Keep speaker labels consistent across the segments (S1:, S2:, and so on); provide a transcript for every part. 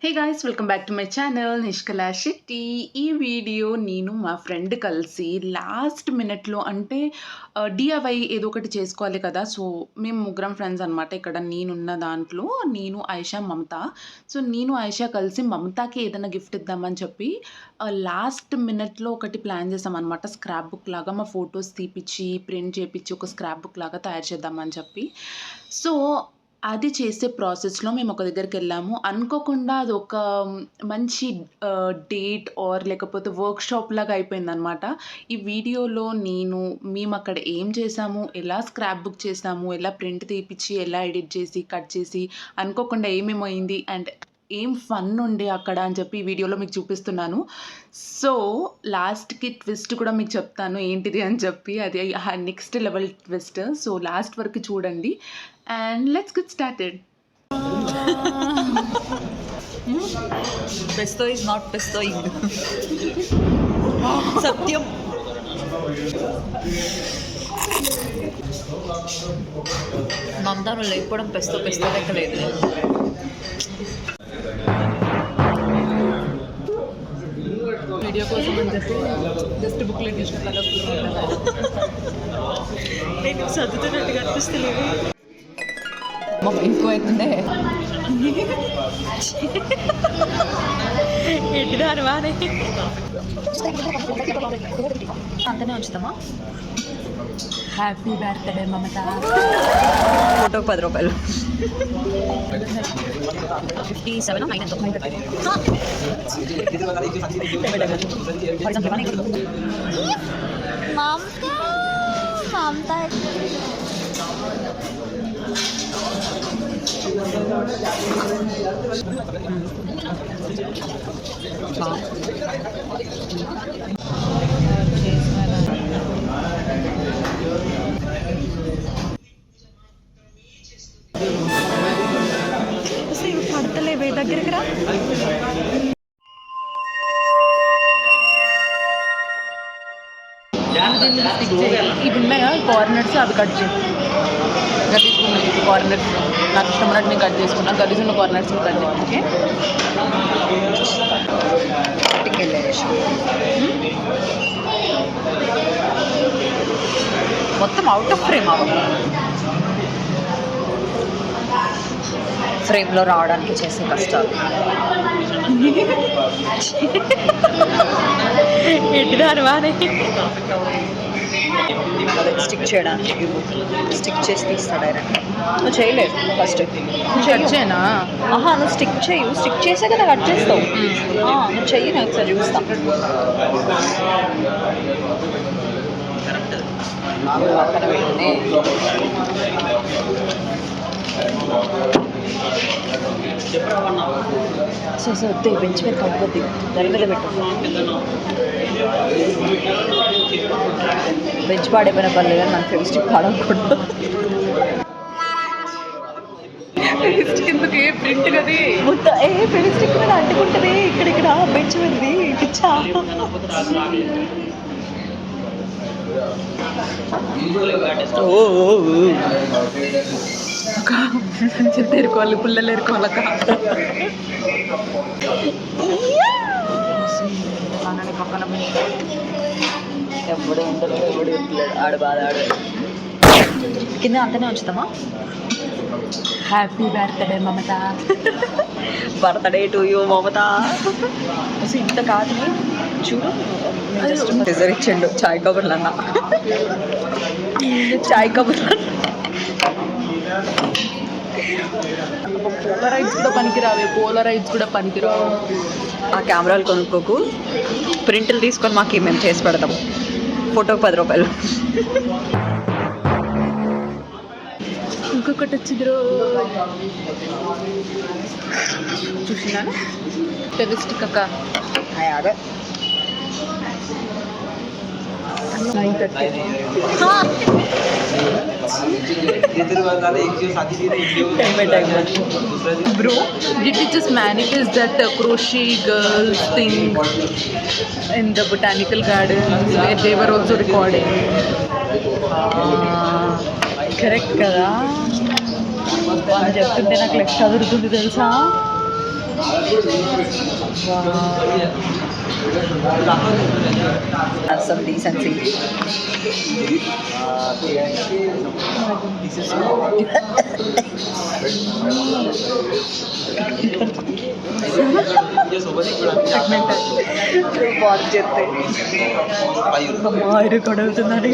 S1: Hey guys, welcome back to my channel Nishkala Shetty. ఈ video నేను మా ఫ్రెండ్ కలిసి లాస్ట్ మినిట్లో అంటే డిఐవై ఏదో ఒకటి చేసుకోవాలి కదా. సో మేము ముగ్గురం ఫ్రెండ్స్ అనమాట. ఇక్కడ నేనున్న దాంట్లో నేను, ఆయిషా, మమత. సో నేను ఆయిషా కలిసి మమతాకి ఏదైనా గిఫ్ట్ ఇద్దామని చెప్పి లాస్ట్ మినిట్లో ఒకటి ప్లాన్ చేసాం అనమాట. స్క్రాప్ బుక్ లాగా మా ఫొటోస్ తీపిచ్చి ప్రింట్ చేపించి ఒక స్క్రాప్ బుక్ లాగా తయారు చేద్దామని చెప్పి. సో అది చేసే ప్రాసెస్‌లో మేము ఒక దగ్గరికెళ్ళాము. అనుకోకుండా అదొక మంచి డేట్ ఆర్ లేకపోతే వర్క్‌షాప్ లాగా అయిపోయిందనమాట. ఈ వీడియోలో మేమక్కడ ఏం చేసాము, ఎలా స్క్రాప్ బుక్ చేసాము, ఎలా ప్రింట్ తీపిచ్చి, ఎలా ఎడిట్ చేసి, కట్ చేసి, అనుకోకుండా ఏమేమి అయింది అండ్ ఏం ఫన్ ఉండే అక్కడ అని చెప్పి ఈ వీడియోలో మీకు చూపిస్తున్నాను. సో లాస్ట్‌కి ట్విస్ట్ కూడా మీకు చెప్తాను ఏంటిది అని చెప్పి. అది next level twist. So last వరకు చూడండి and let's get started.
S2: Pesto is not pestoing. సత్యం. నందాను లేకపోవడం పెస్తో లెక్కలేదు.
S1: వీడియో కోసం అని చెప్పి జస్ట్ బుక్లెట్ తీసుకుంటాను.
S2: నేను చదువుతున్నట్టుగా అనిపిస్తలేదు. ఎక్కువ అవుతుందే ఎట్టిదారు వానే అంతనే ఉంచుతామా. హ్యాపీ బర్త్డే మమత. ఫోటోకి 10 రూపాయలు. 57 మమత. పడతలేవే దగ్గరికి రా.
S1: ఇవి ఉన్నాయా కార్నర్స్, అవి కట్ చేయి. గలీజ్ కార్నర్స్ నాకు ఇష్టమైనట్టు నేను కట్ చేసుకున్నా. గలీజ్ ఉన్న కార్నర్స్ కట్ చేయి. ఓకే,
S2: మొత్తం అవుట్ ఆఫ్ ఫ్రేమ్ ఫ్రేమ్లో రావడానికి చేసే కష్టాలు. ఎట్టిదారు వానే స్టిక్ చేయడానికి స్టిక్ చేసి తీస్తా డైరెక్ట్. నువ్వు చేయలేదు ఫస్ట్.
S1: కట్ చేయనా?
S2: నువ్వు స్టిక్ చేసే కదా కట్ చేస్తావు. నువ్వు చెయ్యి, నేను ఒకసారి చూస్తా. పక్కన పెట్టుకుని సో వద్దే బెంచ్ మీద కంపొద్ది, దాని మీద పెట్టు. బెంచ్ పాడైపోయిన పర్లేదు కానీ మన ఫెవిస్టిక్ పాడకూడదు.
S1: ఫెవిస్టిక్ ఎందుకు? ప్రింట్ కది
S2: ఫెవిస్టిక్ మీద అంటుకుంటుంది. ఇక్కడ బెంచ్ మీద పిచ్చా.
S1: ఎరుకోవాలి, పుల్లలు ఎరుకోవాలక్క. పక్కన
S2: ఎప్పుడు ఉండదు, ఎవడు ఆడు బాధ ఆడు. కింద అంతనే ఉంచుతామా. Happy birthday Mamata. Birthday to you Mamata. ఇంత కాదు చూడు. రిజర్ ఇచ్చిండు చాయ్ కబుర్లు అన్న. చాయ్ కబుర్లు
S1: పోలరైజ్ కూడా పనికిరావు.
S2: ఆ కెమెరాలు కొనుక్కోకు, ప్రింట్లు తీసుకొని మాకు మేము చేసి పెడతాం. ఫోటోకి 10 రూపాయలు.
S1: ఇంకొకటి వచ్చింది చూసినా ఫెవిస్టిక్ అక్క. Bro, did you just manifest that crochet girls thing in the botanical gardens where they were also recording?
S2: Correct కదా. వాళ్ళు చెప్తుంటే నాకు లెక్క చదువుతుంది తెలుసా. Have some decency. బాగా చెప్తే అమ్మా ఇది కొడుగుతుందని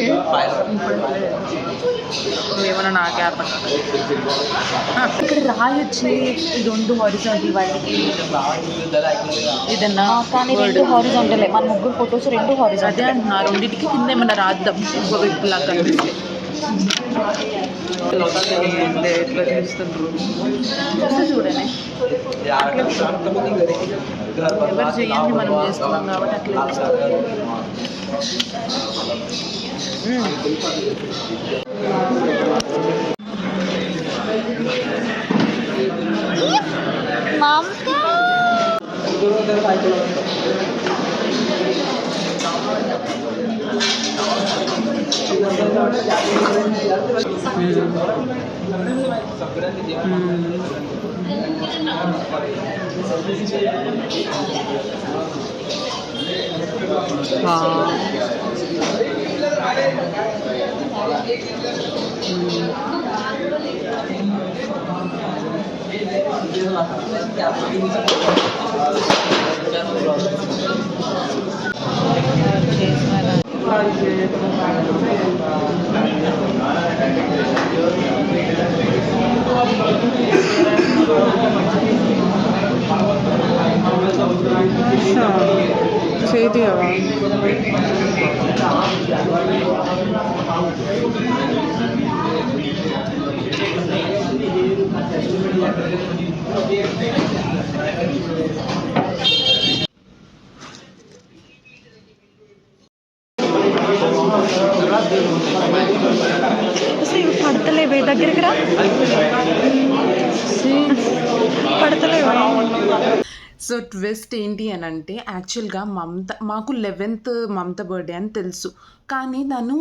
S1: ఏమన్నా నాకే అర్థం కాదు.
S2: ఇక్కడ రాయొచ్చి ఈ రెండు హారిజాంటల్ వాటికి
S1: ఏదన్నా
S2: కానీ రెండు హారిజాంటలే మన ముగ్గురు ఫొటోస్ రెండు
S1: అదే
S2: హారిజాంటల్
S1: అంటున్నా, రెండింటికి కింద ఏమన్నా రాద్దాం ఇంకో వైపులా కనిపిస్తే.
S2: ఎట్లా చేస్తుండ్రు
S1: చూస్తే చూడండి, ఎవరు చేయండి మనం చేస్తున్నాం కాబట్టి అట్లా చేస్తాం. చేతి
S2: పడతలేవే దగ్గరికి రా పడతలేవే.
S1: సో ట్విస్ట్ ఏంటి అని అంటే, యాక్చువల్గా మాకు 11th మమత బర్త్డే అని తెలుసు, కానీ తను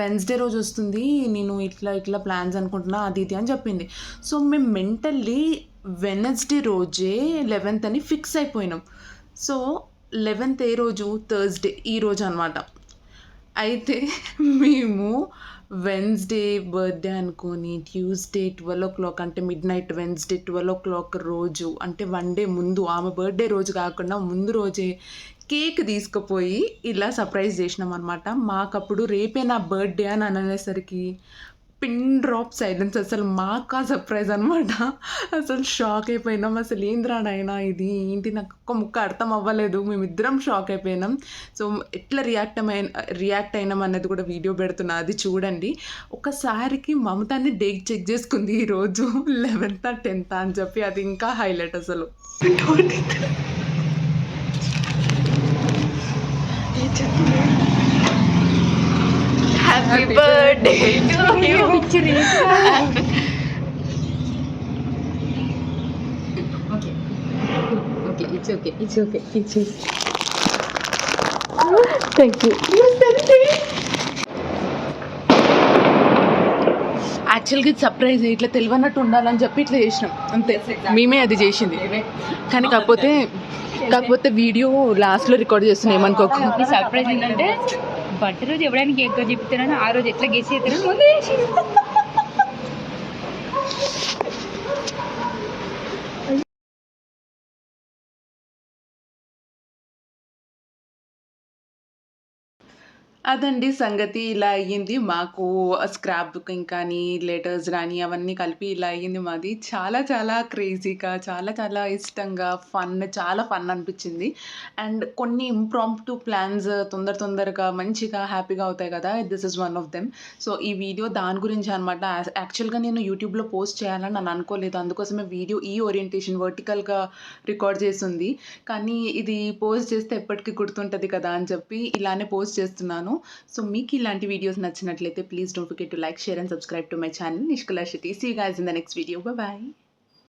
S1: వెన్స్డే రోజు వస్తుంది, నేను ఇట్లా ఇట్లా ప్లాన్స్ అనుకుంటున్నా అది ఇది అని చెప్పింది. సో మేము మెంటల్లీ వెనస్డే రోజే 11th అని ఫిక్స్ అయిపోయినాం. సో 11th ఏ రోజు, థర్స్డే ఈ రోజు అనమాట. అయితే మేము వెన్స్డే బర్త్డే అనుకొని ట్యూస్డే 12 o'clock అంటే మిడ్నైట్ వెన్స్డే 12 o'clock రోజు, అంటే 1 day ముందు, ఆమె బర్త్డే రోజు కాకుండా ముందు రోజే కేక్ తీసుకుపోయి ఇలా సర్ప్రైజ్ చేసినాం అనమాట. మాకప్పుడు రేపే నా బర్త్డే అని అనేసరికి పిన్ డ్రాప్ సైలెన్స్. అసలు మాకు ఆ సర్ప్రైజ్ అనమాట. అసలు షాక్ అయిపోయినాం. అసలు ఏంద్రాడైనా ఇది ఏంటి, నాకు ఒక్క ముక్క అర్థం అవ్వలేదు. మేమిద్దరం షాక్ అయిపోయినాం. సో ఎట్లా రియాక్ట్ అయినాం అన్నది కూడా వీడియో పెడుతున్నా, అది చూడండి. ఒకసారికి మమతాన్ని డేట్ చెక్ చేసుకుంది ఈరోజు 11th 10th అని చెప్పి, అది ఇంకా హైలైట్ అసలు.
S2: Happy birthday to you.
S1: Okay it's okay thank you. యాక్చువల్గా ఇది సర్ప్రైజ్, ఇట్లా తెలియనట్టు ఉండాలని చెప్పి ఇట్లా చేసినాం అంతే. మేమే అది చేసింది, కానీ కాకపోతే వీడియో లాస్ట్లో రికార్డ్ చేస్తున్నాం, ఏమనుకోకు.
S3: సర్ప్రైజ్ ఏంటంటే బర్త్డే రోజు ఎవడానికి కేక్ చెప్తానని ఆ రోజు ఎట్లా గెస్ చేస్తానని ముందు చేసి
S1: అదండి సంగతి. ఇలా అయ్యింది మాకు. స్క్రాప్ బుకింగ్ కానీ లెటర్స్ కానీ అవన్నీ కలిపి ఇలా అయ్యింది మాది. చాలా చాలా క్రేజీగా, చాలా చాలా ఇష్టంగా, చాలా ఫన్ అనిపించింది. అండ్ కొన్ని ఇంప్రాంప్టు ప్లాన్స్ తొందరగా మంచిగా హ్యాపీగా అవుతాయి కదా, this is one of them. So ఈ వీడియో దాని గురించి అనమాట. యాక్చువల్గా నేను యూట్యూబ్లో పోస్ట్ చేయాలని నేను అనుకోలేదు, అందుకోసమే వీడియో ఈ ఓరియంటేషన్ వర్టికల్గా రికార్డ్ చేసింది. కానీ ఇది పోస్ట్ చేస్తే ఎప్పటికీ గుర్తుంటుంది కదా అని చెప్పి ఇలానే పోస్ట్ చేస్తున్నాను. సో మీకు ఇలాంటి వీడియోస్ నచ్చినట్లయితే please don't forget to like, share and subscribe to my channel Nishkala Shetty. See you guys in the next video. Bye bye.